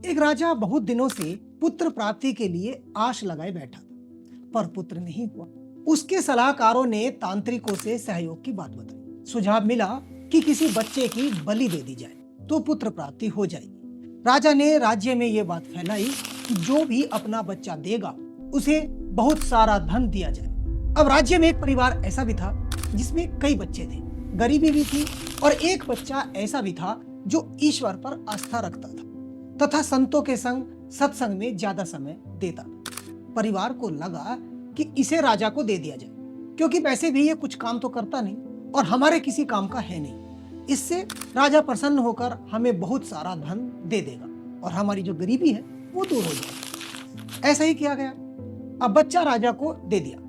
एक राजा बहुत दिनों से पुत्र प्राप्ति के लिए आश लगाए बैठा था, पर पुत्र नहीं हुआ। उसके सलाहकारों ने तांत्रिकों से सहयोग की बात बताई। सुझाव मिला कि किसी बच्चे की बलि दे दी जाए तो पुत्र प्राप्ति हो जाएगी। राजा ने राज्य में यह बात फैलाई कि जो भी अपना बच्चा देगा उसे बहुत सारा धन दिया जाए। अब राज्य में एक परिवार ऐसा भी था जिसमें कई बच्चे थे, गरीबी भी थी और एक बच्चा ऐसा भी था जो ईश्वर पर आस्था रखता था तथा संतों के संग सत्संग में ज्यादा समय देता था। परिवार को लगा कि इसे राजा को दे दिया जाए, क्योंकि वैसे भी ये कुछ काम तो करता नहीं और हमारे किसी काम का है नहीं। इससे राजा प्रसन्न होकर हमें बहुत सारा धन दे देगा और हमारी जो गरीबी है वो दूर हो जाएगी। ऐसा ही किया गया। अब बच्चा राजा को दे दिया।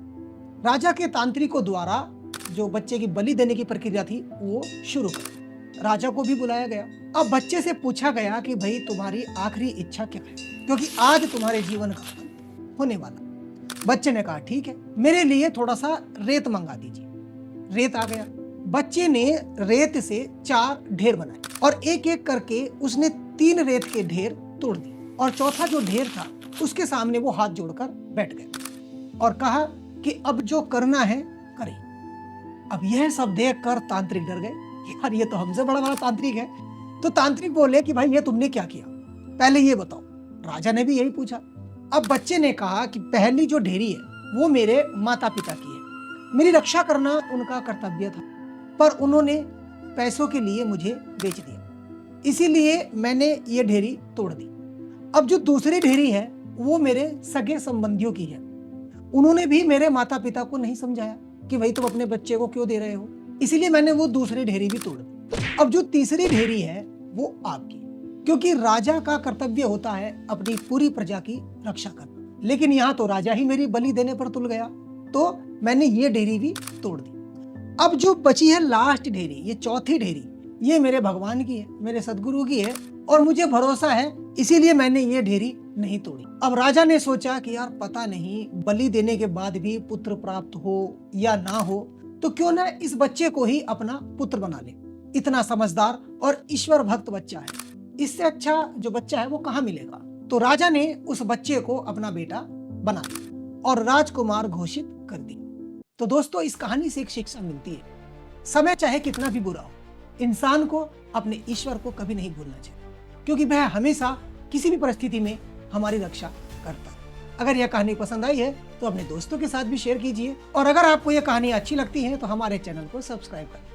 राजा के तांत्रिकों द्वारा जो बच्चे की बलि देने की प्रक्रिया थी वो शुरू कर। राजा को भी बुलाया गया। अब बच्चे से पूछा गया कि भाई तुम्हारी आखिरी इच्छा क्या है, क्योंकि आज तुम्हारे जीवन का अंत होने वाला। बच्चे ने कहा ठीक है, मेरे लिए थोड़ा सा रेत मंगा दीजिए। रेत आ गया। बच्चे ने रेत से 4 ढेर बनाए और एक एक करके उसने 3 रेत के ढेर तोड़ दिए और चौथा जो ढेर था उसके सामने वो हाथ जोड़कर बैठ गया और कहा कि अब जो करना है करें। अब यह सब देखकर तांत्रिक डर गए कि यार ये तो हमसे बड़ा तांत्रिक है। तो तांत्रिक बोले कि भाई ये तुमने क्या किया, पहले ये बताओ। राजा ने भी यही पूछा। अब बच्चे ने कहा कि पहली जो ढेरी है वो मेरे माता पिता की है, मेरी रक्षा करना उनका कर्तव्य था, पर उन्होंने पैसों के लिए मुझे बेच दिया, इसीलिए मैंने ये ढेरी तोड़ दी। अब जो दूसरी ढेरी है वो मेरे सगे संबंधियों की है, उन्होंने भी मेरे माता पिता को नहीं समझाया कि भाई तुम अपने बच्चे को क्यों दे रहे हो, इसीलिए मैंने वो दूसरी ढेरी भी तोड़ दी। अब जो तीसरी ढेरी है वो आपकी, क्योंकि राजा का कर्तव्य होता है अपनी पूरी प्रजा की रक्षा करना, लेकिन यहाँ तो राजा ही मेरी बलि देने पर तुल गया, तो मैंने ये ढेरी भी तोड़ दी। अब जो बची है लास्ट ढेरी, ये चौथी ढेरी, ये मेरे भगवान की है, मेरे सदगुरु की है और मुझे भरोसा है, इसीलिए मैंने ये ढेरी नहीं तोड़ी। अब राजा ने सोचा कि यार पता नहीं बलि देने के बाद भी पुत्र प्राप्त हो या ना हो, तो क्यों ना इस बच्चे को ही अपना पुत्र बना ले। इतना समझदार और ईश्वर भक्त बच्चा है, इससे अच्छा जो बच्चा है वो कहाँ मिलेगा। तो राजा ने उस बच्चे को अपना बेटा बना लिया और राजकुमार घोषित कर दिया। तो दोस्तों, इस कहानी से एक शिक्षा मिलती है, समय चाहे कितना भी बुरा हो, इंसान को अपने ईश्वर को कभी नहीं भूलना चाहिए, क्योंकि वह हमेशा किसी भी परिस्थिति में हमारी रक्षा करता है। अगर यह कहानी पसंद आई है तो अपने दोस्तों के साथ भी शेयर कीजिए और अगर आपको यह कहानी अच्छी लगती है तो हमारे चैनल को सब्सक्राइब करें।